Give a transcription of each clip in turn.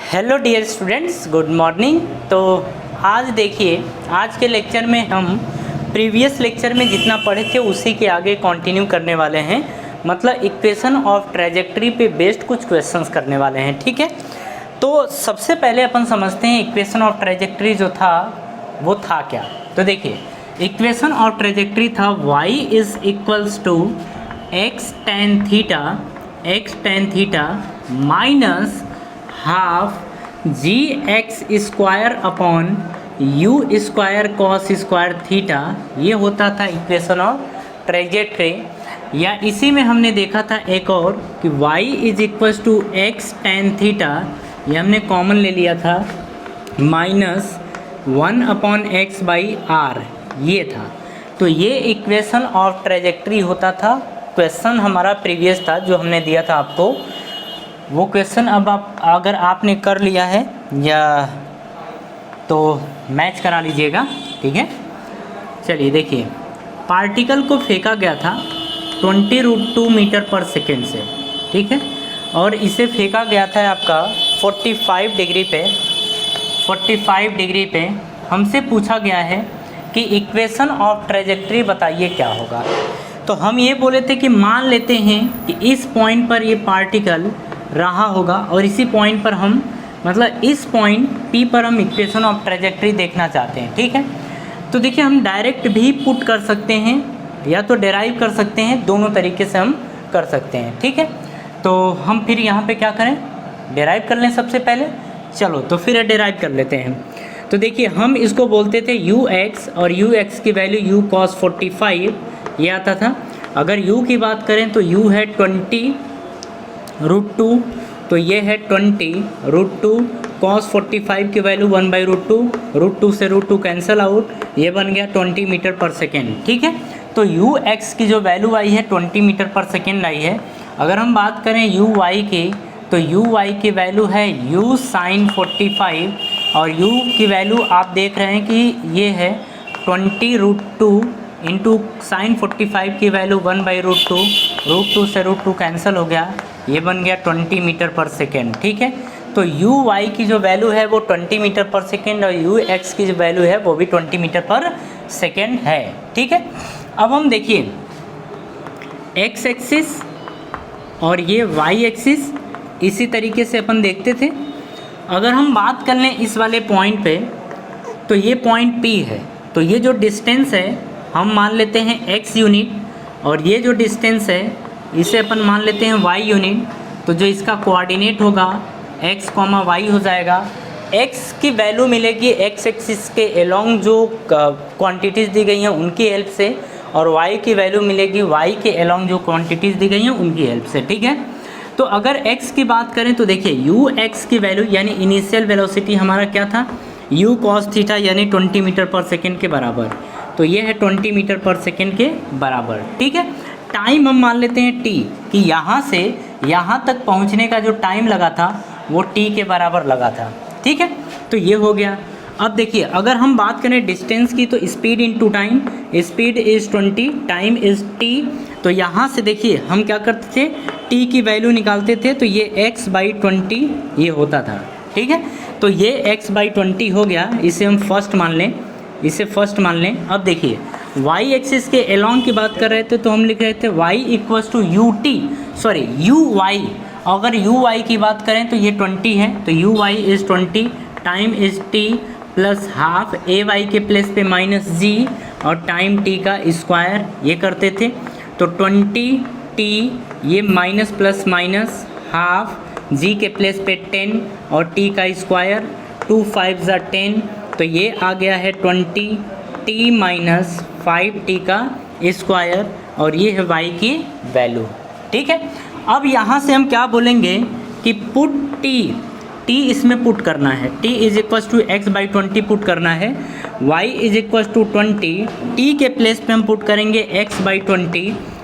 Hello dear students, good morning. तो आज देखिए, आज के लेक्चर में हम प्रीवियस लेक्चर में जितना पढ़े थे उसी के आगे कंटिन्यू करने वाले हैं। मतलब इक्वेशन ऑफ ट्रैजेक्टरी पे बेस्ड कुछ क्वेश्चंस करने वाले हैं, ठीक है। तो सबसे पहले अपन समझते हैं इक्वेशन ऑफ ट्रैजेक्टरी जो था वो था क्या। तो देखिए, इक्वेशन ऑफ ट्रैजेक्टरी था y is equals to x tan theta minus half G X square upon U square cos square theta. ये होता था इक्वेशन ऑफ ट्रैजेक्टरी। या इसी में हमने देखा था एक और कि y is equals to X tan theta, ये हमने कॉमन ले लिया था, minus 1 upon X by R, ये था। तो ये इक्वेशन ऑफ ट्रैजेक्टरी होता था। क्वेश्चन हमारा प्रीवियस था जो हमने दिया था आपको, वो क्वेश्चन अब आप अगर आपने कर लिया है या तो मैच करा लीजिएगा, ठीक है। चलिए देखिए, पार्टिकल को फेंका गया था 20√2 मीटर पर सेकेंड से, ठीक है, और इसे फेंका गया था आपका 45 डिग्री पे। हमसे पूछा गया है कि इक्वेशन ऑफ ट्रैजेक्टरी बताइए क्या होगा। तो हम ये बोले थे कि मान लेते हैं कि इस पॉइंट पर ये पार्टिकल रहा होगा और इसी पॉइंट पर हम, मतलब इस पॉइंट P पर हम इक्वेशन ऑफ ट्रैजेक्टरी देखना चाहते हैं, ठीक है। तो देखिए, हम डायरेक्ट भी पुट कर सकते हैं या तो डेराइव कर सकते हैं, दोनों तरीके से हम कर सकते हैं, ठीक है। तो हम फिर यहाँ पे क्या करें, डेराइव कर लें सबसे पहले। चलो तो फिर डेराइव कर लेते हैं। तो देखिए, हम इसको बोलते थे ux और ux की वैल्यू u cos 45 ये आता था। अगर u की बात करें तो u है 20√2, तो ये है 20√2 cos 45 की वैल्यू 1/√2, √2 से √2 कैंसिल आउट, ये बन गया 20 मीटर पर सेकेंड, ठीक है। तो ux की जो वैल्यू आई है 20 मीटर पर सेकेंड आई है। अगर हम बात करें uy की, तो uy की वैल्यू है u sin 45 और u की वैल्यू आप देख रहे हैं कि ये है 20√2 इंटू साइन 45 की वैल्यू 1/√2, √2 से √2 कैंसिल हो गया, ये बन गया 20 मीटर पर सेकेंड, ठीक है। तो uy की जो वैल्यू है वो 20 मीटर पर सेकेंड और ux की जो वैल्यू है वो भी 20 मीटर पर सेकेंड है, ठीक है। अब हम देखिए, x एक्सिस और ये y एक्सिस इसी तरीके से अपन देखते थे। अगर हम बात कर लें इस वाले पॉइंट पे, तो ये पॉइंट P है, तो ये जो डिस्टेंस है हम मान लेते हैं x यूनिट, और ये जो डिस्टेंस है इसे अपन मान लेते हैं y यूनिट। तो जो इसका कोऑर्डिनेट होगा x, y हो जाएगा। x की वैल्यू मिलेगी x एक्सिस के एलोंग जो क्वांटिटीज़ दी गई हैं उनकी हेल्प से, और y की वैल्यू मिलेगी y के एलोंग जो क्वांटिटीज़ दी गई हैं उनकी हेल्प से, ठीक है। तो अगर x की बात करें तो देखिए, ux की वैल्यू यानी इनिशियल वेलोसिटी हमारा क्या था, u cos थीटा यानी 20 मीटर पर सेकेंड के बराबर। तो ये है 20 मीटर पर सेकेंड के बराबर, ठीक है। टाइम हम मान लेते हैं t, कि यहाँ से यहाँ तक पहुँचने का जो टाइम लगा था वो t के बराबर लगा था, ठीक है। तो ये हो गया। अब देखिए, अगर हम बात करें डिस्टेंस की, तो speed into time, speed is 20, time is t। तो यहाँ से देखिए हम क्या करते थे, t की वैल्यू निकालते थे, तो ये x/20 ये होता था, ठीक है। तो ये x/20 हो गया, इसे हम फर्स्ट मान लें, इसे फर्स्ट मान लें। अब देखिए, y एक्सिस के एलोंग की बात कर रहे थे तो हम लिख रहे थे y इक्वल्स टू uy। अगर uy की बात करें तो ये 20 है, तो uy is 20, time is t plus half ay के प्लेस पे माइनस g और टाइम t का स्क्वायर ये करते थे। तो 20t, ये minus plus minus half, g के प्लेस पे 10 और t का स्क्वायर, 2 5 ज़ा 10, तो ये आ गया है 20t माइनस 5t का स्क्वायर, और ये है y की वैल्यू, ठीक है। अब यहाँ से हम क्या बोलेंगे कि पुट t इसमें पुट करना है, t is equals to x/20 put करना है, y is equals to 20, t के प्लेस पे हम पुट करेंगे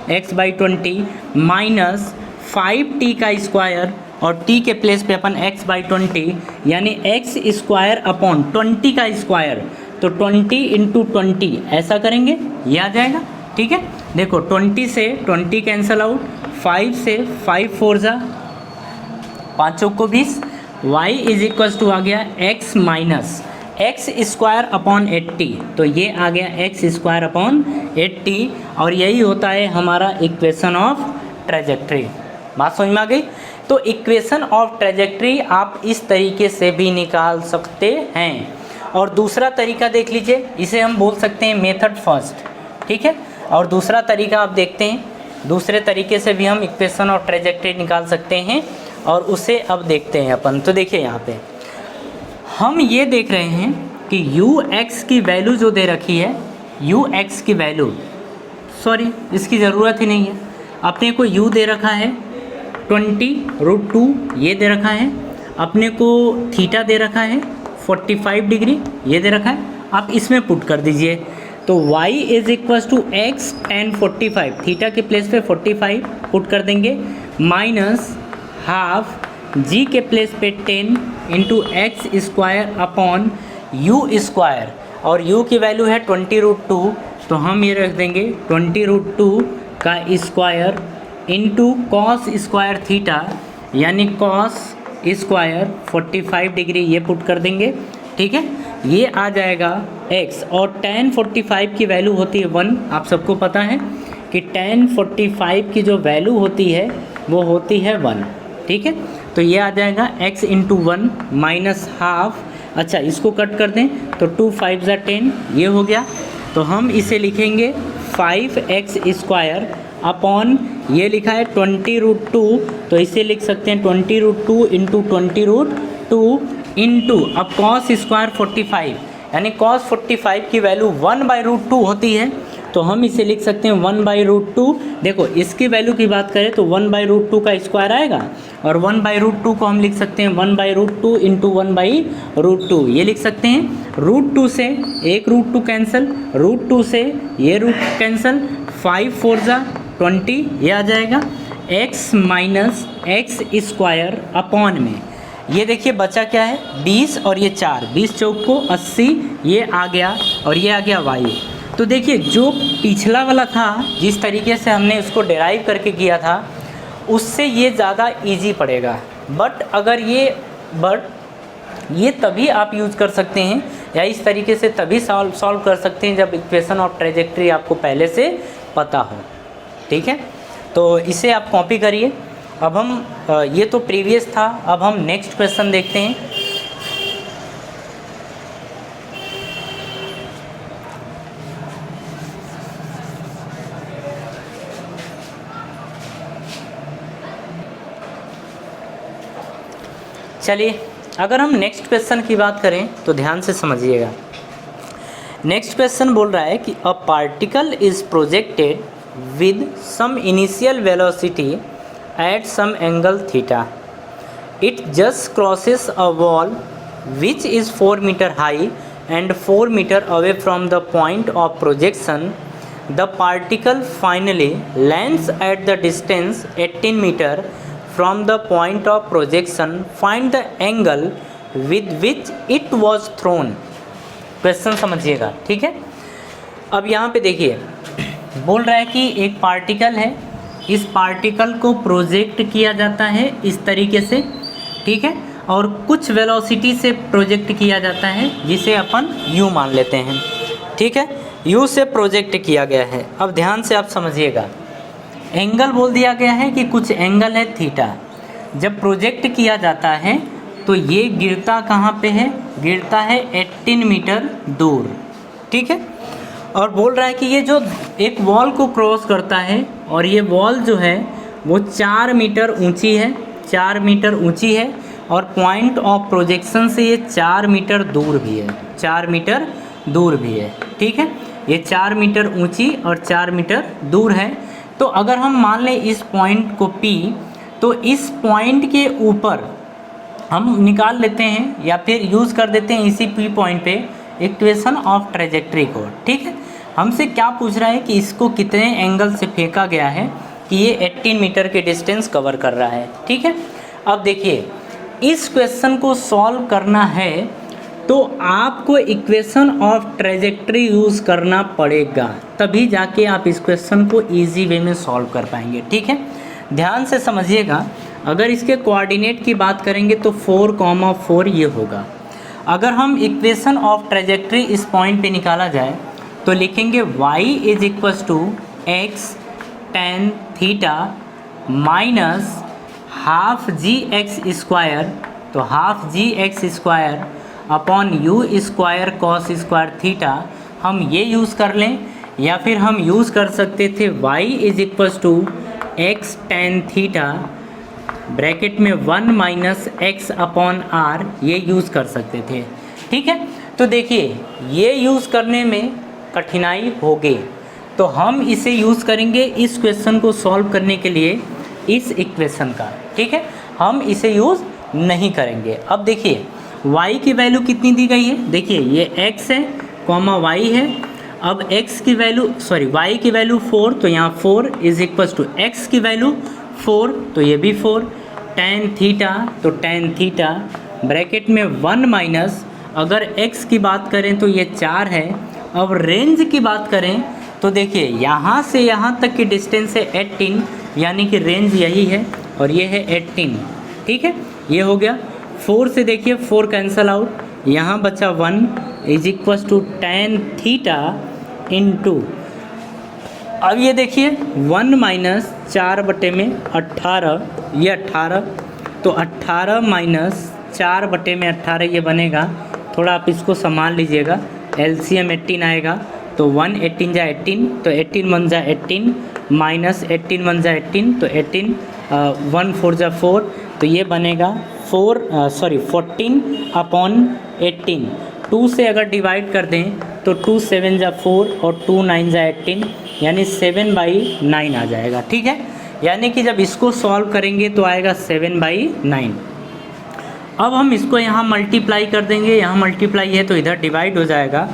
x/20 माइनस 5t का स्क्वायर, और t के प्लेस पे अपन x/20 यानी x स्क्वायर अपॉन 20 का स्क्वायर, तो 20 इंटू 20 ऐसा करेंगे, ये आ जाएगा, ठीक है। देखो 20 से 20 कैंसिल आउट, 5 से 5 4 ज़ा 5 चौक को 20, y इज इक्वल टू आ गया x minus x square upon 80, तो ये आ गया एक्स स्क्वायर अपॉन 80 और यही होता है हमारा इक्वेशन ऑफ ट्रेजेक्ट्री। बात समझ में आ गई। तो इक्वेशन ऑफ ट्रेजेक्ट्री आप इस तरीके से भी निकाल सकते हैं। और दूसरा तरीका देख लीजिए, इसे हम बोल सकते हैं मेथड फर्स्ट, ठीक है। और दूसरा तरीका आप देखते हैं, दूसरे तरीके से भी हम इक्वेशन ऑफ ट्रेजेक्ट्री निकाल सकते हैं और उसे अब देखते हैं अपन। तो देखिए यहाँ पे हम ये देख रहे हैं कि ux की वैल्यू जो दे रखी है, ux की वैल्यू, सॉरी इसकी ज़रूरत ही नहीं है, अपने को u दे रखा है 20√2, ये दे रखा है, अपने को थीटा दे रखा है 45 डिग्री, ये दे रखा है, आप इसमें पुट कर दीजिए। तो y is equal to X tan 45, theta के प्लेस पे 45 पुट कर देंगे, माइनस हाफ g के प्लेस पे 10 into X square upon U square, और u की वैल्यू है 20√2, तो हम ये रख देंगे 20√2 का square into cos square theta, यानी कॉस स्क्वायर 45 डिग्री, ये पुट कर देंगे, ठीक है। ये आ जाएगा x, और tan 45 की वैल्यू होती है 1, आप सबको पता है कि tan 45 की जो वैल्यू होती है वो होती है 1, ठीक है। तो ये आ जाएगा x इंटू 1 माइनस हाफ, अच्छा इसको कट कर दें तो 2 5 ज़ा 10, ये हो गया। तो हम इसे लिखेंगे 5x स्क्वायर अपॉन, ये लिखा है 20√2, तो इसे लिख सकते हैं 20√2 इंटू 20√2 इंटू, अब कॉस स्क्वायर 45, यानी कॉस 45 की वैल्यू 1/√2 होती है, तो हम इसे लिख सकते हैं 1/√2। देखो इसकी वैल्यू की बात करें तो 1/√2 का स्क्वायर आएगा, और 1/√2 को हम लिख सकते हैं 1/√2 इंटू 1/√2, ये लिख सकते हैं। √2 से एक √2 कैंसिल, √2 से ये रूट कैंसिल, 5 4 ज़ा 20, ये आ जाएगा x minus x square upon में, ये देखिए बचा क्या है 20 और ये 4, 20 चौक को 80, ये आ गया और ये आ गया y। तो देखिए जो पिछला वाला था, जिस तरीके से हमने उसको डिराइव करके किया था, उससे ये ज़्यादा इजी पड़ेगा, बट ये तभी आप यूज़ कर सकते हैं, या इस तरीके से तभी सॉल्व कर सकते हैं जब इक्वेशन ऑफ ट्रेजेक्ट्री आपको पहले से पता हो, ठीक है। तो इसे आप कॉपी करिए। अब हम ये तो प्रीवियस था, अब हम नेक्स्ट क्वेश्चन देखते हैं। चलिए अगर हम नेक्स्ट क्वेश्चन की बात करें तो ध्यान से समझिएगा। नेक्स्ट क्वेश्चन बोल रहा है कि a particle is projected with some initial velocity at some angle theta, it just crosses a wall which is 4 metre high and 4 metre away from the point of projection. The particle finally lands at the distance 18 metre from the point of projection, find the angle with which it was thrown। Question समझिएगा, ठीक है। अब यहाँ पे देखिए बोल रहा है कि एक पार्टिकल है, इस पार्टिकल को प्रोजेक्ट किया जाता है इस तरीके से, ठीक है, और कुछ वेलोसिटी से प्रोजेक्ट किया जाता है जिसे अपन u मान लेते हैं, ठीक है। u से प्रोजेक्ट किया गया है। अब ध्यान से आप समझिएगा, एंगल बोल दिया गया है कि कुछ एंगल है थीटा। जब प्रोजेक्ट किया जाता है तो ये गिरता कहाँ पे है, गिरता है 18 मीटर दूर, ठीक है। और बोल रहा है कि ये जो एक वॉल को क्रॉस करता है, और ये वॉल जो है वो 4 मीटर ऊंची है, 4 मीटर ऊंची है, और पॉइंट ऑफ प्रोजेक्शन से ये 4 मीटर दूर भी है, 4 मीटर दूर भी है, ठीक है। ये 4 मीटर ऊंची और 4 मीटर दूर है। तो अगर हम मान लें इस पॉइंट को P, तो इस पॉइंट के ऊपर हम निकाल लेते हैं या फिर यूज़ कर देते हैं इसी P पॉइंट पे इक्वेशन ऑफ ट्रेजेक्ट्री को, ठीक है। हमसे क्या पूछ रहा है कि इसको कितने एंगल से फेंका गया है कि ये 18 मीटर के डिस्टेंस कवर कर रहा है, ठीक है। अब देखिए इस क्वेश्चन को सॉल्व करना है तो आपको इक्वेशन ऑफ ट्रेजेक्ट्री यूज़ करना पड़ेगा, तभी जाके आप इस क्वेश्चन को इजी वे में सॉल्व कर पाएंगे, ठीक है। ध्यान से समझिएगा। अगर इसके कोऑर्डिनेट की बात करेंगे तो 4,4 ये होगा। अगर हम इक्वेशन ऑफ ट्रेजेक्ट्री इस पॉइंट पे निकाला जाए तो लिखेंगे y is equals to X tan theta minus half G X square, तो half G X square upon U square cos square theta हम ये यूज़ कर लें, या फिर हम यूज़ कर सकते थे y is equals to X tan theta bracket में 1 माइनस एक्स अपॉन आर, ये यूज़ कर सकते थे। ठीक है, तो देखिए ये यूज़ करने में कठिनाई होगी, तो हम इसे यूज़ करेंगे इस क्वेश्चन को सॉल्व करने के लिए इस इक्वेशन का। ठीक है, हम इसे यूज़ नहीं करेंगे। अब देखिए y की वैल्यू कितनी दी गई है, देखिए ये x है कॉमा y है। अब x की वैल्यू y की वैल्यू 4, तो यहाँ 4 इज इक्वल्स टू x की वैल्यू 4, तो ये भी 4 टेन थीटा, तो टेन थीटा ब्रैकेट में 1 माइनस, अगर x की बात करें तो ये 4 है। अब रेंज की बात करें तो देखिए यहाँ से यहाँ तक की डिस्टेंस है 18, यानी कि रेंज यही है और ये है 18। ठीक है, ये हो गया। 4 से देखिए 4 कैंसल आउट, यहाँ बचा 1 is equals to tan theta into, अब ये देखिए 1 माइनस 4 बटे में 18, ये 18, तो 18 माइनस 4 बटे में 18 ये बनेगा। थोड़ा आप इसको संभाल लीजिएगा, एलसीएम 18 आएगा, तो 1 18 जा 18, तो 18 1 जा 18 माइनस 18 1 जा 18, तो 18 1 4 जा 4, तो ये बनेगा 14 अपॉन 18। 2 से अगर डिवाइड कर दें तो 2 7 जा 4 और 2 9 जा 18, यानी 7/9 आ जाएगा। ठीक है, यानी कि जब इसको सॉल्व करेंगे तो आएगा 7/9। अब हम इसको यहाँ मल्टीप्लाई कर देंगे, यहाँ मल्टीप्लाई है तो इधर डिवाइड हो जाएगा,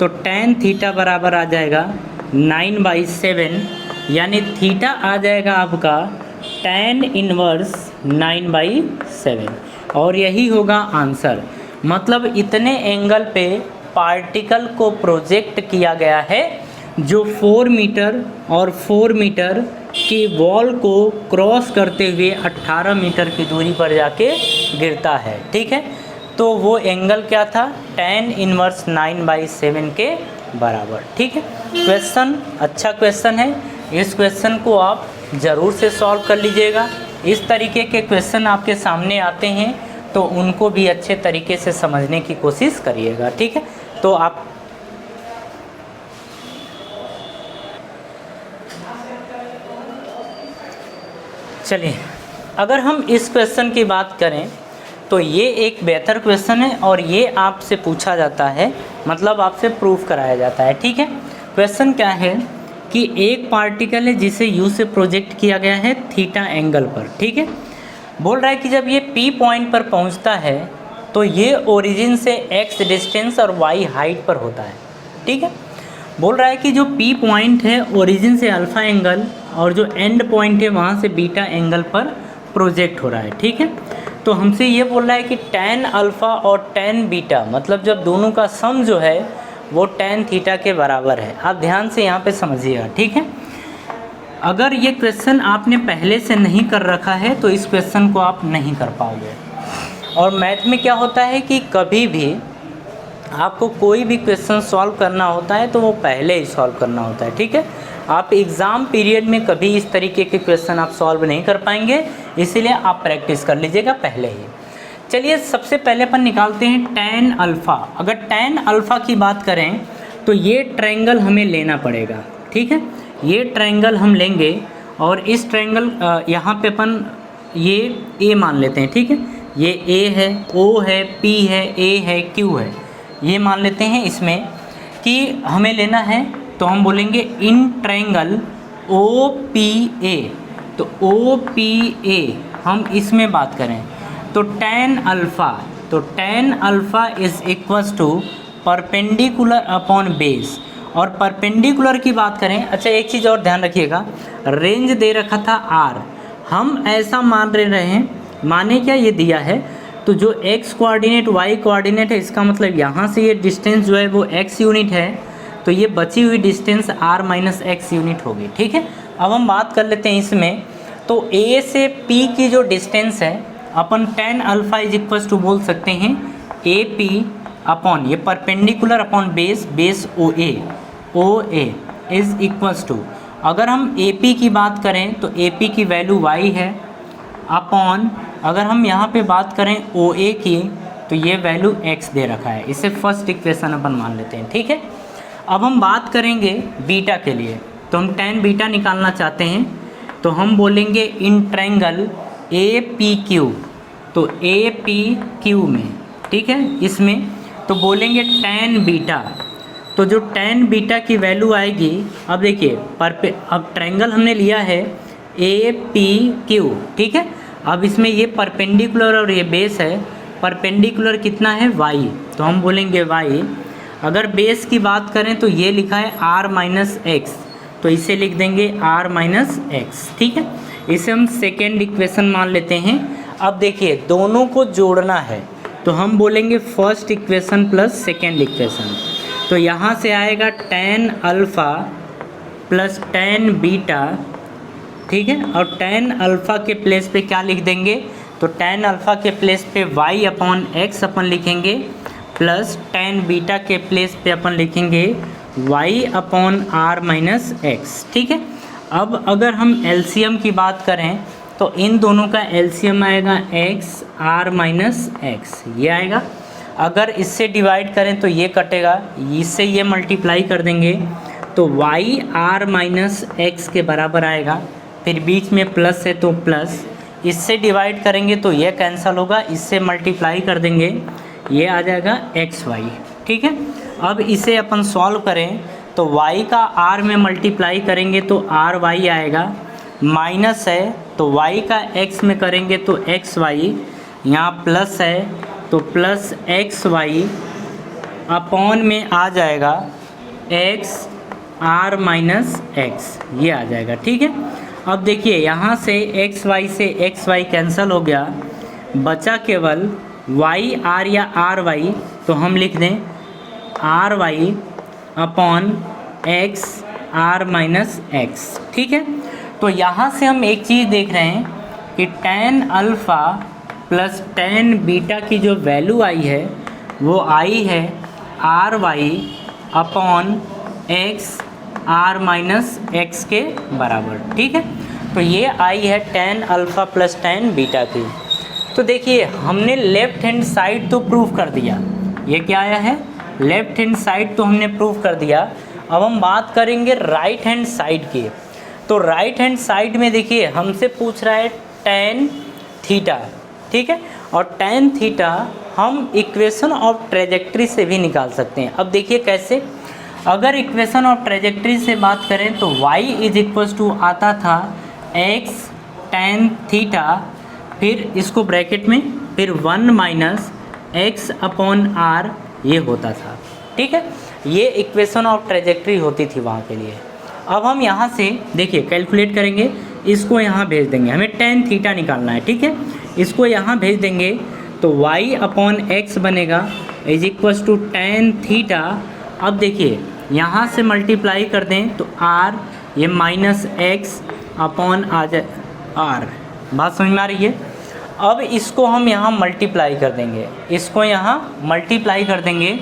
तो टेन थीटा बराबर आ जाएगा 9/7, यानी थीटा आ जाएगा आपका tan इनवर्स 9/7, और यही होगा आंसर। मतलब इतने एंगल पे पार्टिकल को प्रोजेक्ट किया गया है जो 4 मीटर और 4 मीटर की वॉल को क्रॉस करते हुए 18 मीटर की दूरी पर जाके गिरता है। ठीक है, तो वो एंगल क्या था, tan इनवर्स 9/7 के बराबर। ठीक है, क्वेश्चन अच्छा क्वेश्चन है, इस क्वेश्चन को आप ज़रूर से सॉल्व कर लीजिएगा। इस तरीके के क्वेश्चन आपके सामने आते हैं तो उनको भी अच्छे तरीके से समझने की कोशिश करिएगा। ठीक है, तो आप चलिए, अगर हम इस क्वेश्चन की बात करें तो ये एक बेहतर क्वेश्चन है और ये आपसे पूछा जाता है, मतलब आपसे प्रूफ कराया जाता है। ठीक है, क्वेश्चन क्या है कि एक पार्टिकल है जिसे यू से प्रोजेक्ट किया गया है थीटा एंगल पर। ठीक है, बोल रहा है कि जब ये पी पॉइंट पर पहुंचता है तो ये ओरिजिन से एक्स डिस्टेंस और वाई हाइट पर होता है। ठीक है, बोल रहा है कि जो पी पॉइंट है ओरिजिन से अल्फ़ा एंगल और जो एंड पॉइंट है वहाँ से बीटा एंगल पर प्रोजेक्ट हो रहा है। ठीक है, तो हमसे ये बोल रहा है कि tan अल्फ़ा और tan बीटा, मतलब जब दोनों का सम जो है वो tan थीटा के बराबर है। आप ध्यान से यहाँ पे समझिएगा। ठीक है, अगर ये क्वेश्चन आपने पहले से नहीं कर रखा है तो इस क्वेश्चन को आप नहीं कर पाओगे। और मैथ में क्या होता है कि कभी भी आपको कोई भी क्वेश्चन सॉल्व करना होता है तो वो पहले ही सॉल्व करना होता है। ठीक है, आप एग्ज़ाम पीरियड में कभी इस तरीके के क्वेश्चन आप सॉल्व नहीं कर पाएंगे, इसीलिए आप प्रैक्टिस कर लीजिएगा पहले ही। चलिए, सबसे पहले अपन निकालते हैं tan अल्फ़ा। अगर tan अल्फ़ा की बात करें तो ये ट्रायंगल हमें लेना पड़ेगा। ठीक है, ये ट्रायंगल हम लेंगे और इस ट्रायंगल यहाँ पे अपन ये A मान लेते हैं। ठीक है, ये A है, O है, P है, A है, Q है, ये मान लेते हैं इसमें कि हमें लेना है, तो हम बोलेंगे इन ट्रायंगल OPA। तो OPA हम इसमें बात करें तो tan अल्फ़ा, तो tan alpha is equals to perpendicular upon base. और परपेंडिकुलर की बात करें, अच्छा एक चीज़ और ध्यान रखिएगा, रेंज दे रखा था R, हम ऐसा मान रहे हैं, माने क्या ये दिया है, तो जो x कोऑर्डिनेट y कोऑर्डिनेट है इसका मतलब यहाँ से ये डिस्टेंस जो है वो x यूनिट है, तो ये बची हुई distance r minus x unit होगी। ठीक है, अब हम बात कर लेते हैं इसमें, तो ए से पी की जो डिस्टेंस है अपन tan alpha is equal to बोल सकते हैं ए पी अपॉन ये perpendicular upon base O A is equals to, अगर हम ए पी की बात करें तो ए पी की वैल्यू y है अपॉन, अगर हम यहाँ पे बात करें ओ ए की तो ये वैल्यू x दे रखा है। इसे फर्स्ट इक्वेशन अपन मान लेते हैं, ठीक है। अब हम बात करेंगे बीटा के लिए, तो हम tan बीटा निकालना चाहते हैं, तो हम बोलेंगे in triangle A P Q, तो ए पी क्यू में, ठीक है, इसमें तो बोलेंगे tan बीटा, तो जो tan बीटा की वैल्यू आएगी, अब देखिए अब ट्रायंगल हमने लिया है ए पी क्यू, ठीक है। अब इसमें ये परपेंडिकुलर और ये बेस है, परपेंडिकुलर कितना है y, तो हम बोलेंगे y। अगर बेस की बात करें तो ये लिखा है r माइनस एक्स, तो इसे लिख देंगे r माइनस एक्स, ठीक है। इसे हम सेकेंड इक्वेशन मान लेते हैं। अब देखिए दोनों को जोड़ना है, तो हम बोलेंगे first equation plus second equation, तो यहाँ से आएगा tan alpha plus tan beta, ठीक है। और tan अल्फ़ा के प्लेस पे क्या लिख देंगे, तो tan अल्फ़ा के प्लेस पे y अपॉन एक्स अपन लिखेंगे, प्लस tan बीटा के प्लेस पे अपन लिखेंगे y upon R minus X, ठीक है। अब अगर हम एलसीएम की बात करें तो इन दोनों का एलसीएम आएगा x r माइनस एक्स, ये आएगा। अगर इससे डिवाइड करें तो ये कटेगा, इससे ये मल्टीप्लाई कर देंगे तो y r माइनस एक्स के बराबर आएगा, फिर बीच में प्लस है तो प्लस, इससे डिवाइड करेंगे तो ये कैंसिल होगा, इससे मल्टीप्लाई कर देंगे ये आ जाएगा एक्स वाई, ठीक है। अब इसे अपन सॉल्व करें तो y का r में मल्टीप्लाई करेंगे तो आर वाई आएगा, माइनस है तो y का x में करेंगे तो एक्स वाई, यहाँ प्लस है तो प्लस एक्स वाई अपॉन में आ जाएगा x r माइनस एक्स, ये आ जाएगा, ठीक है। अब देखिए यहाँ से एक्स वाई से एक्स वाई कैंसिल हो गया, बचा केवल वाई आर या आर वाई, तो हम लिख दें R Y upon X R minus X, ठीक है। तो यहाँ से हम एक चीज़ देख रहे हैं कि tan alpha plus tan beta की जो वैल्यू आई है वो आई है R Y upon X R minus X के बराबर, ठीक है। तो ये आई है tan alpha plus tan beta की। तो देखिए हमने लेफ़्ट हैंड साइड तो प्रूव कर दिया, ये क्या आया है, लेफ़्ट हैंड साइड तो हमने प्रूव कर दिया। अब हम बात करेंगे राइट हैंड साइड की। तो राइट हैंड साइड में देखिए हमसे पूछ रहा है tan थीटा, ठीक है, और tan थीटा हम इक्वेशन ऑफ ट्रेजेक्ट्री से भी निकाल सकते हैं। अब देखिए कैसे, अगर इक्वेशन ऑफ ट्रेजेक्ट्री से बात करें तो y इज इक्वल्स टू आता था x tan थीटा, फिर इसको ब्रैकेट में फिर 1 माइनस एक्स अपॉन आर ये होता था, ठीक है। ये इक्वेशन ऑफ ट्रेजेक्ट्री होती थी वहाँ के लिए। अब हम यहाँ से देखिए कैलकुलेट करेंगे, इसको यहाँ भेज देंगे, हमें tan थीटा निकालना है, ठीक है। इसको यहाँ भेज देंगे तो y अपॉन एक्स बनेगा is equals to tan theta. अब देखिए यहाँ से मल्टीप्लाई कर दें तो r, ये माइनस एक्स अपॉन आ जाए r, बात समझ में आ रही है। अब इसको हम यहाँ मल्टीप्लाई कर देंगे, इसको यहाँ मल्टीप्लाई कर देंगे,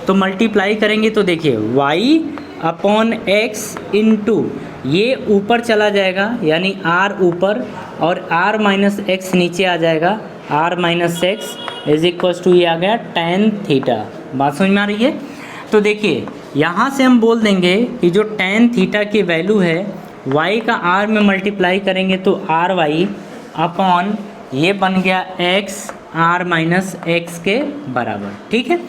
तो मल्टीप्लाई करेंगे तो देखिए y अपॉन एक्स इंटू ये ऊपर चला जाएगा यानी r ऊपर और r माइनस एक्स नीचे आ जाएगा, r minus X is equals to ये आ गया tan थीटा। बात समझ में आ रही है। तो देखिए यहाँ से हम बोल देंगे कि जो tan थीटा की वैल्यू है y का r में मल्टीप्लाई करेंगे तो आर वाई अपॉन ये बन गया x r माइनस एक्स के बराबर, ठीक है।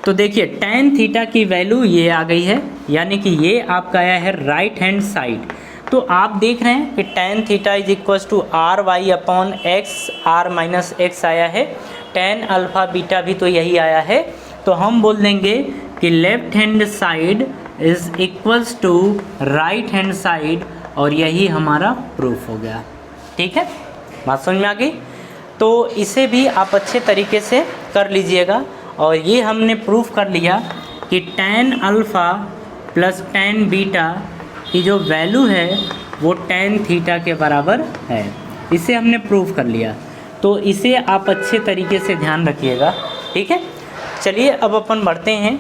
तो देखिए tan थीटा की वैल्यू ये आ गई है, यानी कि ये आपका आया है राइट हैंड साइड। तो आप देख रहे हैं कि tan theta is equals to R Y upon X R minus X आया है, tan अल्फ़ा बीटा भी तो यही आया है। तो हम बोल देंगे कि left hand side is equals to right hand side, और यही हमारा प्रूफ हो गया, ठीक है। बात समझ में आ गई। तो इसे भी आप अच्छे तरीके से कर लीजिएगा, और ये हमने प्रूफ कर लिया कि tan alpha plus tan beta की जो वैल्यू है वो tan थीटा के बराबर है। इसे हमने प्रूव कर लिया। तो इसे आप अच्छे तरीके से ध्यान रखिएगा, ठीक है। चलिए अब अपन बढ़ते हैं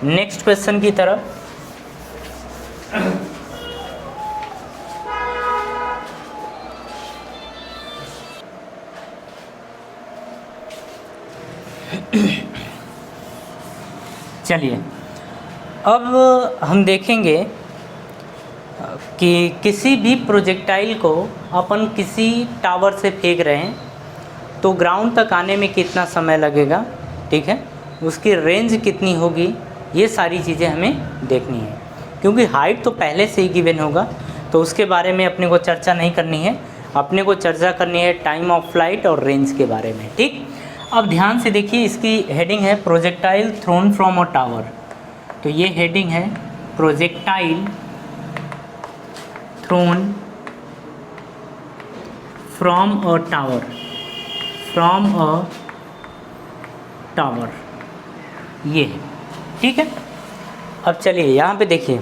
नेक्स्ट क्वेश्चन की तरफ। चलिए अब हम देखेंगे कि किसी भी प्रोजेक्टाइल को अपन किसी टावर से फेंक रहे हैं तो ग्राउंड तक आने में कितना समय लगेगा, ठीक है, उसकी रेंज कितनी होगी, ये सारी चीज़ें हमें देखनी है। क्योंकि हाइट तो पहले से ही गिवन होगा तो उसके बारे में अपने को चर्चा नहीं करनी है, अपने को चर्चा करनी है टाइम ऑफ फ्लाइट और रेंज के बारे में, ठीक। अब ध्यान से देखिए, इसकी हेडिंग है projectile thrown from a tower. तो ये हेडिंग है projectile thrown from a tower, from a tower, ये है, ठीक है। अब चलिए यहाँ पे देखिए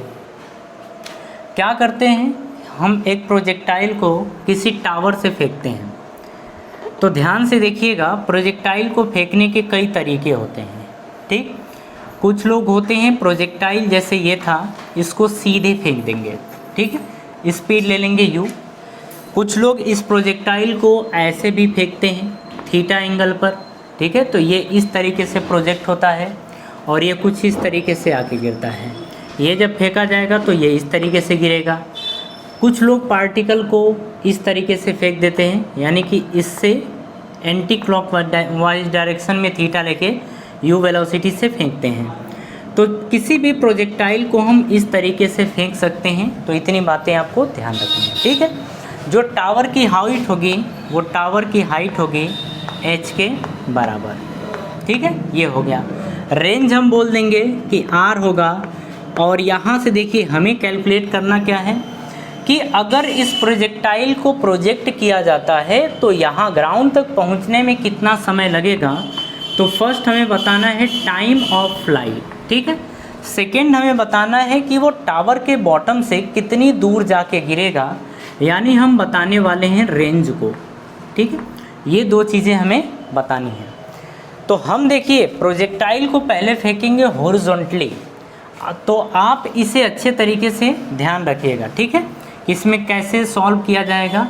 क्या करते हैं, हम एक प्रोजेक्टाइल को किसी टावर से फेंकते हैं। तो ध्यान से देखिएगा, प्रोजेक्टाइल को फेंकने के कई तरीके होते हैं, ठीक। कुछ लोग होते हैं प्रोजेक्टाइल जैसे ये था, इसको सीधे फेंक देंगे, ठीक है, स्पीड ले लेंगे u। कुछ लोग इस प्रोजेक्टाइल को ऐसे भी फेंकते हैं थीटा एंगल पर, ठीक है। तो ये इस तरीके से प्रोजेक्ट होता है और ये कुछ इस तरीके से आके गिरता है। ये जब फेंका जाएगा तो ये इस तरीके से गिरेगा। कुछ लोग पार्टिकल को इस तरीके से फेंक देते हैं, यानी कि इससे एंटी क्लॉकवाइज डायरेक्शन में थीटा लेके u वेलोसिटी से फेंकते हैं। तो किसी भी प्रोजेक्टाइल को हम इस तरीके से फेंक सकते हैं। तो इतनी बातें आपको ध्यान रखनी है, ठीक है। जो टावर की हाइट होगी वो टावर की हाइट होगी h के बराबर, ठीक है, ये हो गया। रेंज हम बोल देंगे कि r होगा। और यहाँ से देखिए हमें कैलकुलेट करना क्या है कि अगर इस प्रोजेक्टाइल को प्रोजेक्ट किया जाता है तो यहाँ ग्राउंड तक पहुँचने में कितना समय लगेगा। तो फर्स्ट हमें बताना है टाइम ऑफ फ्लाइट, ठीक है। सेकेंड हमें बताना है कि वो टावर के बॉटम से कितनी दूर जाके गिरेगा, यानी हम बताने वाले हैं रेंज को, ठीक है। ये दो चीज़ें हमें बतानी हैं। तो हम देखिए प्रोजेक्टाइल को पहले फेंकेंगे हॉरिजॉन्टली। तो आप इसे अच्छे तरीके से ध्यान रखिएगा, ठीक है। इसमें कैसे सॉल्व किया जाएगा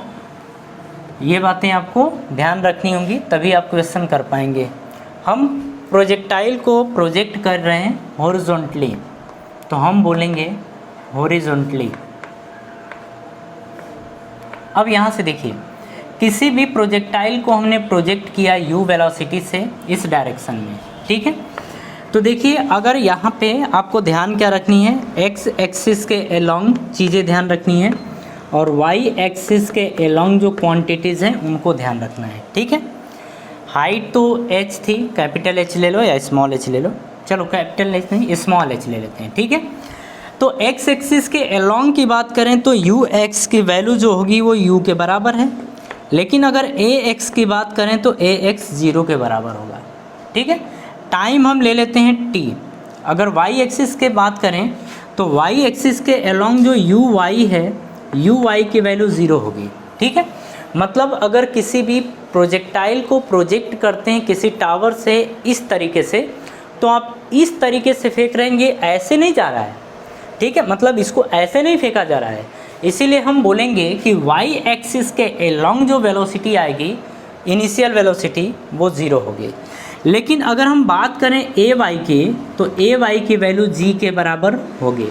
ये बातें आपको ध्यान रखनी होंगी, तभी आप क्वेश्चन कर पाएंगे। हम प्रोजेक्टाइल को प्रोजेक्ट कर रहे हैं हॉरिजॉन्टली, तो हम बोलेंगे हॉरिजॉन्टली। अब यहाँ से देखिए किसी भी प्रोजेक्टाइल को हमने प्रोजेक्ट किया u वेलोसिटी से इस डायरेक्शन में, ठीक है। तो देखिए अगर यहाँ पे आपको ध्यान क्या रखनी है, x एक्सिस के अलोंग चीज़ें ध्यान रखनी है और y एक्सिस के अलोंग जो क्वांटिटीज़ हैं उनको ध्यान रखना है, ठीक है। हाइट तो h थी, कैपिटल H ले लो या स्मॉल h ले लो, चलो कैपिटल H नहीं स्मॉल h ले लेते हैं, ठीक है। तो x एक्सिस के अलोंग की बात करें तो ux की वैल्यू जो होगी वो u के बराबर है। लेकिन अगर ax की बात करें तो ax 0 के बराबर होगा, ठीक है। टाइम हम ले लेते हैं t। अगर y एक्सिस के बात करें तो y एक्सिस के अलोंग जो uy है, uy की वैल्यू 0 होगी, ठीक है। मतलब अगर किसी भी प्रोजेक्टाइल को प्रोजेक्ट करते हैं किसी टावर से इस तरीके से, तो आप इस तरीके से फेंक रहेंगे, ऐसे नहीं जा रहा है, ठीक है। मतलब इसको ऐसे नहीं फेंका जा रहा है, इसीलिए हम बोलेंगे कि y एक्सिस के अलोंग जो वेलोसिटी आएगी, इनिशियल वेलोसिटी, वो 0 होगी। लेकिन अगर हम बात करें ay की, तो ay की वैल्यू g के बराबर होगी,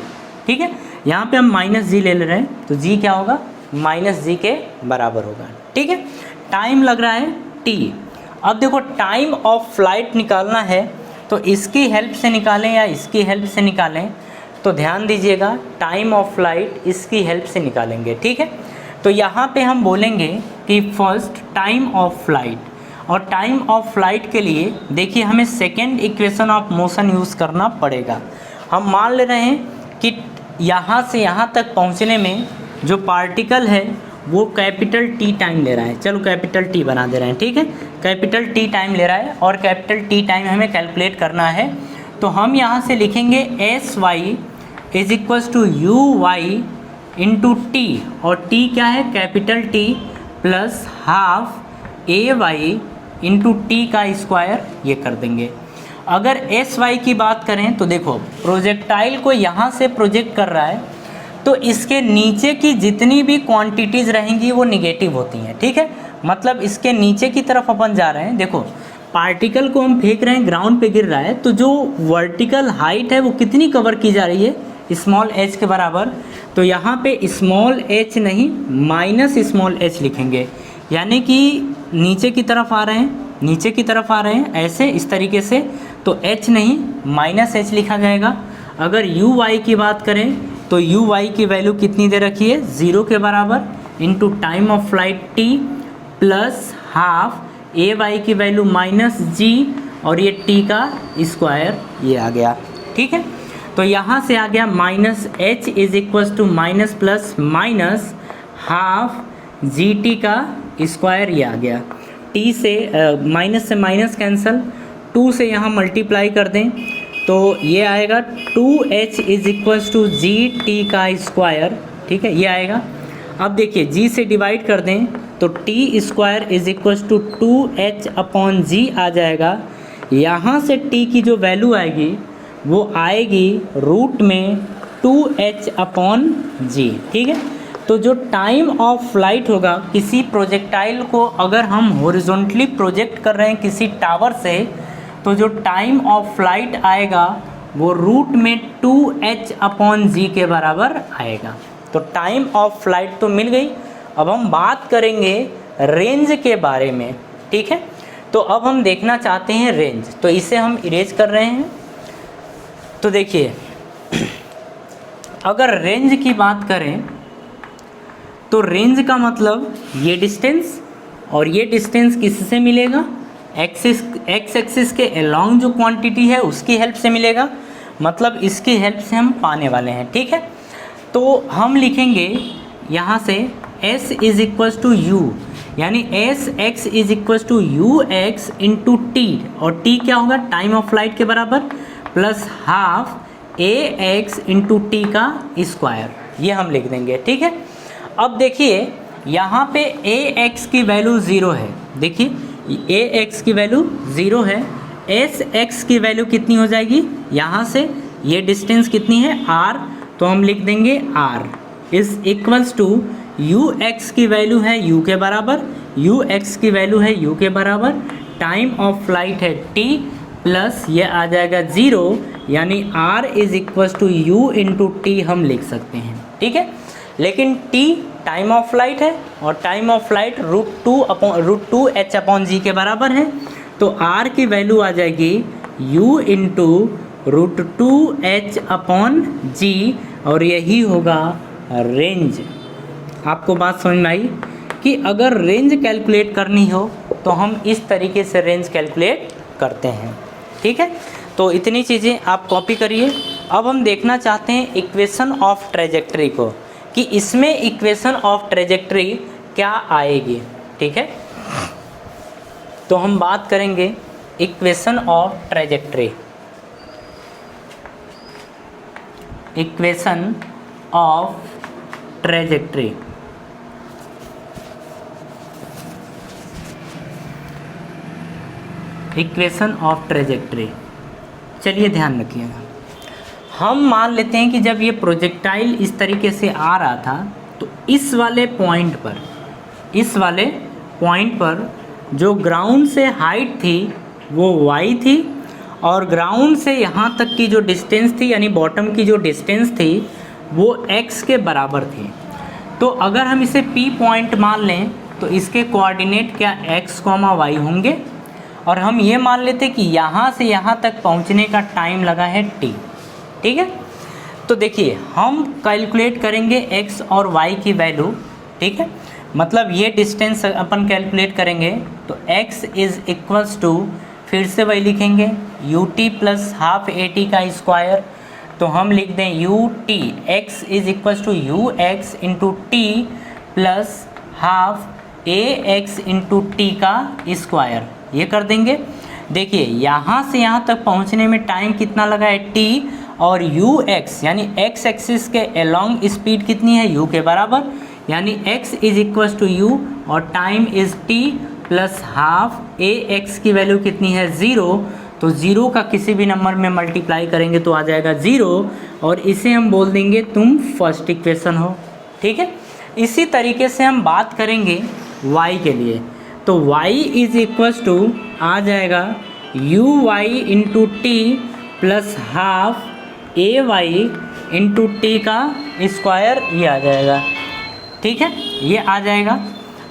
ठीक है। यहाँ पे हम -g ले रहे हैं तो g क्या होगा, -g के बराबर होगा, ठीक है। टाइम लग रहा है t। अब देखो टाइम ऑफ फ्लाइट निकालना है तो इसकी हेल्प से निकालें या इसकी हेल्प से निकालें, तो ध्यान दीजिएगा टाइम ऑफ फ्लाइट इसकी हेल्प से निकालेंगे, ठीक है। तो यहाँ पे हम बोलेंगे कि फर्स्ट टाइम ऑफ फ्लाइट, और टाइम ऑफ फ्लाइट के लिए देखिए हमें second equation of motion use करना पड़ेगा। हम मान ले रहे हैं कि यहाँ से यहाँ तक पहुँचने में जो पार्टिकल है वो कैपिटल T टाइम ले रहा है, चलो कैपिटल T बना दे रहे हैं, ठीक है। कैपिटल T टाइम ले रहा है और कैपिटल T टाइम हमें कैलकुलेट करना है। तो हम यहाँ से लिखेंगे SY is equals to UY into T, और T क्या है, capital T। Plus half a y into T का स्क्वायर, ये कर देंगे। अगर एस वाई की बात करें तो देखो प्रोजेक्टाइल को यहाँ से प्रोजेक्ट कर रहा है तो इसके नीचे की जितनी भी क्वांटिटीज़ रहेंगी वो निगेटिव होती हैं, ठीक है। मतलब इसके नीचे की तरफ अपन जा रहे हैं, देखो पार्टिकल को हम फेंक रहे हैं, ग्राउंड पे गिर रहा है, तो जो वर्टिकल हाइट है वो कितनी कवर की जा रही है, स्मॉल एच के बराबर। तो यहाँ पे स्मॉल एच नहीं माइनस स्मॉल एच लिखेंगे, यानी कि नीचे की तरफ आ रहे हैं, नीचे की तरफ आ रहे हैं ऐसे इस तरीके से, तो एच नहीं माइनस एच लिखा जाएगा। अगर यू वाई की बात करें तो यू वाई की वैल्यू कितनी दे रखी है, 0 के बराबर into time of flight t plus half a y की वैल्यू माइनस जी और ये टी का स्क्वायर, ये आ गया, ठीक है। तो यहाँ से आ गया minus h is equals to minus plus minus half g t का स्क्वायर, ये आ गया। टी से माइनस से माइनस कैंसल, 2 से यहाँ मल्टीप्लाई कर दें तो ये आएगा 2h is equals to g t का स्क्वायर, ठीक है, ये आएगा। अब देखिए g से डिवाइड कर दें तो T square is equals to 2h upon G आ जाएगा। यहाँ से t की जो वैल्यू आएगी वो आएगी रूट में 2h अपॉन जी, ठीक है। तो जो टाइम ऑफ फ्लाइट होगा किसी प्रोजेक्टाइल को अगर हम हॉरिजॉन्टली प्रोजेक्ट कर रहे हैं किसी टावर से, तो जो टाइम ऑफ फ्लाइट आएगा वो रूट में 2h अपॉन जी के बराबर आएगा। तो टाइम ऑफ फ्लाइट तो मिल गई। अब हम बात करेंगे रेंज के बारे में, ठीक है। तो अब हम देखना चाहते हैं रेंज, तो इसे हम इरेज कर रहे हैं। तो देखिए अगर रेंज की बात करें तो रेंज का मतलब ये डिस्टेंस और ये डिस्टेंस किससे मिलेगा, एक्स एक्सिस के अलोंग जो क्वांटिटी है उसकी हेल्प से मिलेगा, मतलब इसकी हेल्प से हम पाने वाले हैं, ठीक है। तो हम लिखेंगे यहाँ से s is equals to U, यानी S X is equals to you x into T, और टी क्या होगा टाइम ऑफ फ्लाइट के बराबर, प्लस हाफ ए एक्स इंटू टी का स्क्वायर, ये हम लिख देंगे, ठीक है। अब देखिए यहाँ पे ए एक्स की वैल्यू 0 है, देखिए ए एक्स की वैल्यू 0 है, एस एक्स की वैल्यू कितनी हो जाएगी, यहाँ से ये डिस्टेंस कितनी है r, तो हम लिख देंगे r is equals to you x की वैल्यू है u के बराबर, यू एक्स की वैल्यू है u के बराबर, टाइम ऑफ फ्लाइट है t प्लस ये आ जाएगा 0, यानी r is equals to u into t हम लिख सकते हैं, ठीक है। लेकिन t टाइम ऑफ फ्लाइट है और time of flight root two H upon G के बराबर है, तो r की वैल्यू आ जाएगी u into root two H upon G, और यही होगा रेंज। आपको बात समझ में आई कि अगर रेंज कैलकुलेट करनी हो तो हम इस तरीके से रेंज कैलकुलेट करते हैं, ठीक है। तो इतनी चीज़ें आप कॉपी करिए। अब हम देखना चाहते हैं इक्वेशन ऑफ ट्रेजेक्ट्री को, कि इसमें इक्वेशन ऑफ ट्रेजेक्ट्री क्या आएगी, ठीक है। तो हम बात करेंगे equation of trajectory, equation of trajectory. Equation of trajectory, चलिए ध्यान रखिएगा। हम मान लेते हैं कि जब ये प्रोजेक्टाइल इस तरीके से आ रहा था तो इस वाले पॉइंट पर जो ग्राउंड से हाइट थी वो y थी, और ग्राउंड से यहाँ तक की जो डिस्टेंस थी यानी बॉटम की जो डिस्टेंस थी वो x के बराबर थी। तो अगर हम इसे P पॉइंट मान लें तो इसके कोऑर्डिनेट क्या x, y होंगे, और हम ये मान लेते कि यहाँ से यहाँ तक पहुँचने का टाइम लगा है t, ठीक है। तो देखिए हम कैलकुलेट करेंगे x और y की वैल्यू, ठीक है। मतलब ये डिस्टेंस अपन कैलकुलेट करेंगे तो x इज़ इक्वल्स टू, फिर से वही लिखेंगे u t plus half a t का स्क्वायर, तो हम लिख दें u t x is equals to you x into t plus half A x into T का स्क्वायर, ये कर देंगे। देखिए यहाँ से यहाँ तक पहुँचने में टाइम कितना लगा है t, और यू एक्स यानी एक्स एक्सिस के अलोंग स्पीड कितनी है u के बराबर, यानी x is equal to u और time is t plus half A x की वैल्यू कितनी है 0, तो 0 का किसी भी नंबर में मल्टीप्लाई करेंगे तो आ जाएगा 0 और इसे हम बोल देंगे तुम फर्स्ट इक्वेशन हो। ठीक है, इसी तरीके से हम बात करेंगे y के लिए, तो y इज इक्वल टू आ जाएगा u y into t plus half a y into T का स्क्वायर, ये आ जाएगा। ठीक है, ये आ जाएगा।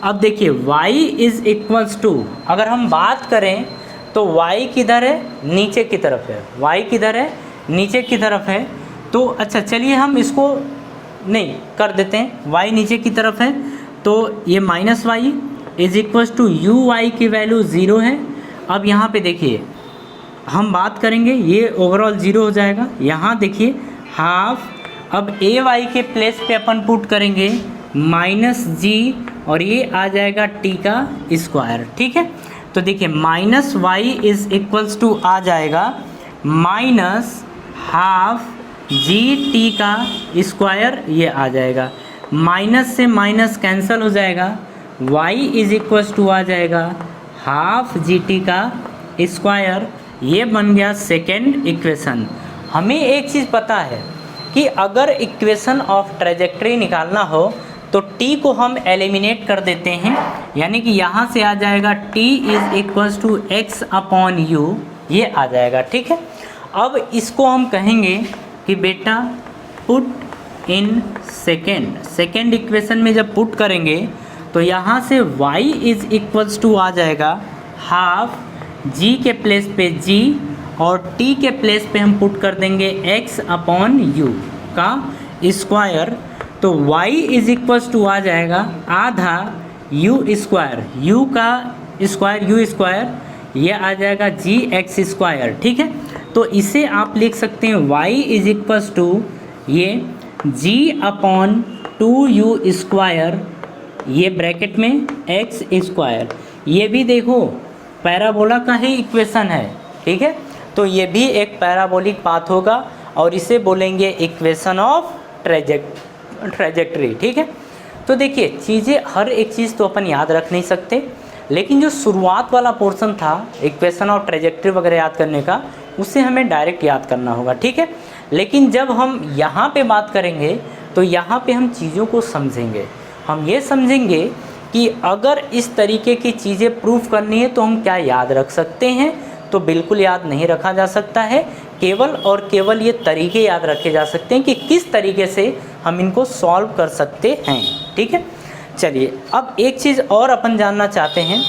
अब देखिए y इज इक्वल्स टू, अगर हम बात करें तो y किधर है, नीचे की तरफ है, y किधर है, नीचे की तरफ है। तो अच्छा चलिए हम इसको नहीं कर देते हैं, y नीचे की तरफ है तो ये minus y is equals to u y की वैल्यू 0 है। अब यहाँ पे देखिए हम बात करेंगे, ये ओवरऑल 0 हो जाएगा। यहाँ देखिए हाफ, अब ए वाई के प्लेस पे अपन पुट करेंगे माइनस जी और ये आ जाएगा टी का स्क्वायर। ठीक है, तो देखिए minus y is equals to आ जाएगा माइनस हाफ जी टी का स्क्वायर, ये आ जाएगा। माइनस से माइनस कैंसिल हो जाएगा, y इज इक्वल्स टू आ जाएगा हाफ जी टी का स्क्वायर, ये बन गया सेकेंड इक्वेशन। हमें एक चीज़ पता है कि अगर इक्वेशन ऑफ ट्रेजेक्ट्री निकालना हो तो t को हम एलिमिनेट कर देते हैं, यानी कि यहाँ से आ जाएगा t is equals to x upon u, ये आ जाएगा। ठीक है, अब इसको हम कहेंगे कि बेटा पुट इन सेकेंड इक्वेशन में जब पुट करेंगे तो यहाँ से y इज इक्वल्स टू आ जाएगा हाफ g के प्लेस पे g और t के प्लेस पे हम पुट कर देंगे x अपॉन u का स्क्वायर, तो y इज इक्वल्स टू आ जाएगा आधा u स्क्वायर, u का स्क्वायर u स्क्वायर, ये आ जाएगा जी एक्स स्क्वायर। ठीक है, तो इसे आप लिख सकते हैं y इज इक्वल्स टू ये g अपॉन 2u स्क्वायर, ये ब्रैकेट में x स्क्वायर, ये भी देखो पैराबोला का ही इक्वेशन है। ठीक है, तो ये भी एक पैराबोलिक पाथ होगा और इसे बोलेंगे इक्वेशन ऑफ ट्रेजेक्ट्री। ठीक है, तो देखिए चीज़ें, हर एक चीज़ तो अपन याद रख नहीं सकते, लेकिन जो शुरुआत वाला पोर्शन था इक्वेशन ऑफ ट्रेजेक्ट्री वगैरह याद करने का, उससे हमें डायरेक्ट याद करना होगा। ठीक है, लेकिन जब हम यहाँ पे बात करेंगे तो यहाँ पे हम चीज़ों को समझेंगे, हम ये समझेंगे कि अगर इस तरीके की चीज़ें प्रूफ करनी है तो हम क्या याद रख सकते हैं, तो बिल्कुल याद नहीं रखा जा सकता है, केवल और केवल ये तरीके याद रखे जा सकते हैं कि किस तरीके से हम इनको सॉल्व कर सकते हैं। ठीक है, चलिए अब एक चीज़ और अपन जानना चाहते हैं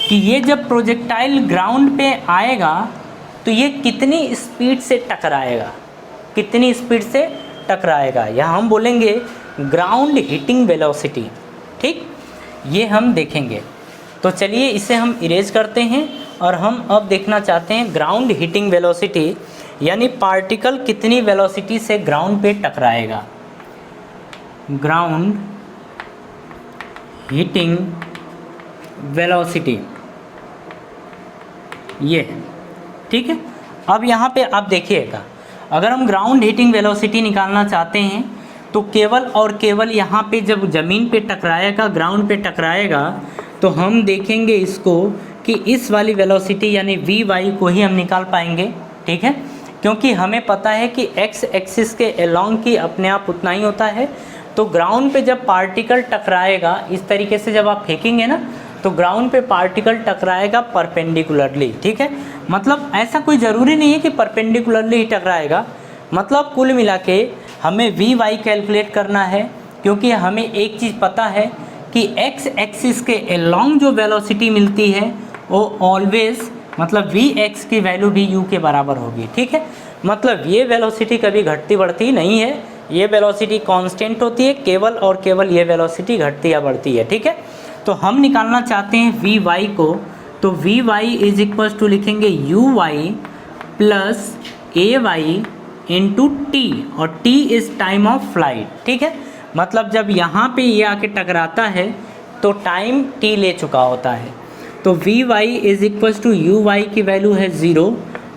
कि ये जब प्रोजेक्टाइल ग्राउंड पे आएगा तो ये कितनी स्पीड से टकराएगा, कितनी स्पीड से टकराएगा, यहाँ हम बोलेंगे ग्राउंड हिटिंग वेलोसिटी। ठीक, ये हम देखेंगे। तो चलिए इसे हम इरेज करते हैं और हम अब देखना चाहते हैं ग्राउंड हिटिंग वेलोसिटी, यानी पार्टिकल कितनी वेलोसिटी से ग्राउंड पे टकराएगा। ग्राउंड हिटिंग वेलोसिटी ये है। ठीक है, अब यहाँ पे आप देखिएगा, अगर हम ग्राउंड हिटिंग वेलोसिटी निकालना चाहते हैं तो केवल और केवल यहाँ पे जब ज़मीन पे टकराएगा, ग्राउंड पे टकराएगा, तो हम देखेंगे इसको कि इस वाली वेलोसिटी यानी वी वाई को ही हम निकाल पाएंगे। ठीक है, क्योंकि हमें पता है कि एक्स एक्सिस के अलोंग की अपने आप उतना ही होता है। तो ग्राउंड पे जब पार्टिकल टकराएगा, इस तरीके से जब आप फेंकेंगे ना, तो ग्राउंड पे पार्टिकल टकराएगा परपेंडिकुलरली। ठीक है, मतलब ऐसा कोई ज़रूरी नहीं है कि परपेंडिकुलरली ही टकराएगा, मतलब कुल मिला के हमें वी वाई कैलकुलेट करना है, क्योंकि हमें एक चीज़ पता है कि एक्स एक्सिस के अलोंग जो वेलोसिटी मिलती है वो ऑलवेज, मतलब वी एक्स की वैल्यू भी यू के बराबर होगी। ठीक है, मतलब ये वेलोसिटी कभी घटती बढ़ती नहीं है, ये वेलोसिटी कांस्टेंट होती है, केवल और केवल ये वेलोसिटी घटती या बढ़ती है। ठीक है, तो हम निकालना चाहते हैं वी वाई को, तो v y is equals to लिखेंगे u y plus a y into T, और t is time of flight. ठीक है, मतलब जब यहाँ पे ये आके टकराता है तो टाइम टी ले चुका होता है। तो v y is equals to u y की वैल्यू है 0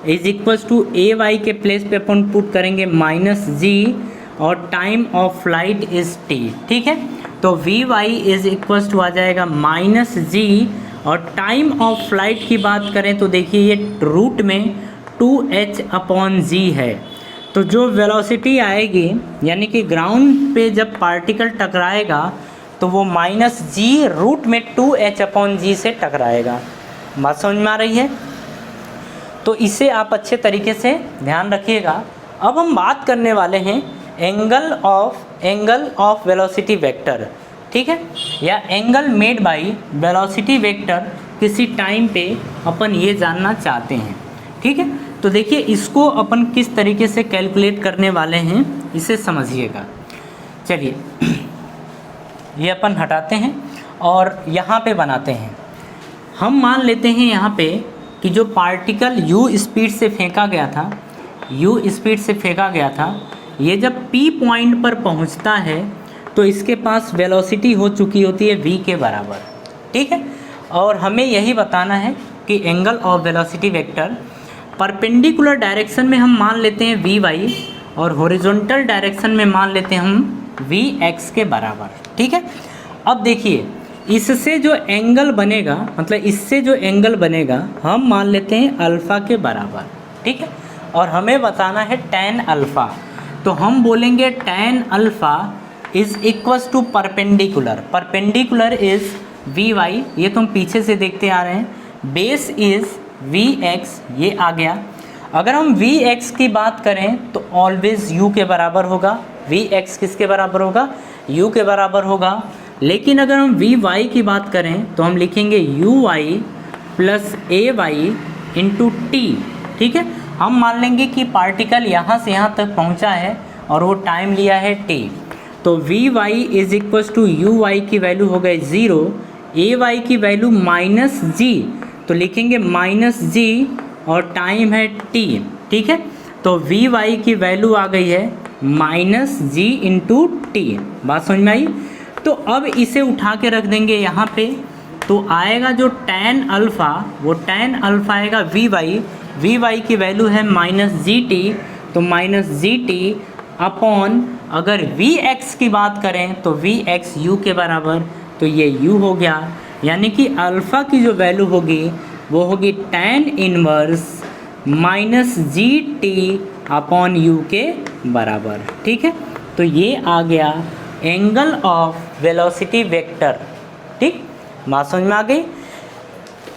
is equals to a y के प्लेस पे अपन पुट करेंगे माइनस जी और time of flight is t, ठीक है। तो v y is equals to आ जाएगा माइनस जी, और टाइम ऑफ फ्लाइट की बात करें तो देखिए ये रूट में 2h/g है। तो जो वेलोसिटी आएगी यानी कि ग्राउंड पे जब पार्टिकल टकराएगा तो वो माइनस जी रूट में 2h/g से टकराएगा। बात समझ में आ रही है? तो इसे आप अच्छे तरीके से ध्यान रखिएगा। अब हम बात करने वाले हैं एंगल ऑफ वेलोसिटी वेक्टर, ठीक है, या angle made by velocity vector किसी टाइम पे अपन ये जानना चाहते हैं, ठीक है। तो देखिए इसको अपन किस तरीके से कैलकुलेट करने वाले हैं इसे समझिएगा। चलिए ये अपन हटाते हैं और यहाँ पे बनाते हैं। हम मान लेते हैं यहाँ पे कि जो पार्टिकल u स्पीड से फेंका गया था, ये जब p पॉइंट पर पहुँचता है तो इसके पास वेलोसिटी हो चुकी होती है v के बराबर, ठीक है। और हमें यही बताना है कि angle of velocity vector perpendicular direction में हम मान लेते हैं वी वाई और हॉरिजॉन्टल डायरेक्शन में मान लेते हैं हम वी एक्स के बराबर, ठीक है। अब देखिए इससे जो एंगल बनेगा, मतलब इससे जो एंगल बनेगा हम मान लेते हैं अल्फ़ा के बराबर, ठीक है। और हमें बताना है tan अल्फ़ा, तो हम बोलेंगे tan alpha is equals to perpendicular is v y, ये तो हम पीछे से देखते आ रहे हैं, बेस इज़ वी एक्स, ये आ गया। अगर हम वी एक्स की बात करें तो ऑलवेज यू के बराबर होगा। वी एक्स किसके बराबर होगा? यू के बराबर होगा। लेकिन अगर हम वी वाई की बात करें तो हम लिखेंगे u y plus a y into t, ठीक है। हम मान लेंगे कि पार्टिकल यहाँ से यहाँ तक पहुँचा है और वो टाइम लिया है टी। तो v y is equals to u y की वैल्यू हो गई 0, ए वाई की वैल्यू माइनस जी, तो लिखेंगे माइनस जी और टाइम है टी, ठीक है। तो वी वाई की वैल्यू आ गई है माइनस जी इंटू टी। बात समझ में आई? तो अब इसे उठा के रख देंगे यहाँ पे, तो आएगा जो tan अल्फ़ा, वो tan अल्फ़ा आएगा वी वाई की वैल्यू है माइनस जी टी, तो माइनस जी टी अपॉन, अगर वी एक्स की बात करें तो वी एक्स यू के बराबर, तो ये यू हो गया। यानी कि अल्फ़ा की जो वैल्यू होगी वो होगी tan inverse minus G T upon you के बराबर, ठीक है। तो ये आ गया एंगल ऑफ वेलोसिटी वेक्टर, ठीक। बात समझ में आ गई?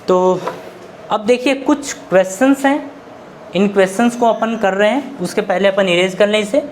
तो अब देखिए कुछ क्वेश्चंस हैं, इन क्वेश्चंस को अपन कर रहे हैं, उसके पहले अपन इरेज कर लें इसे।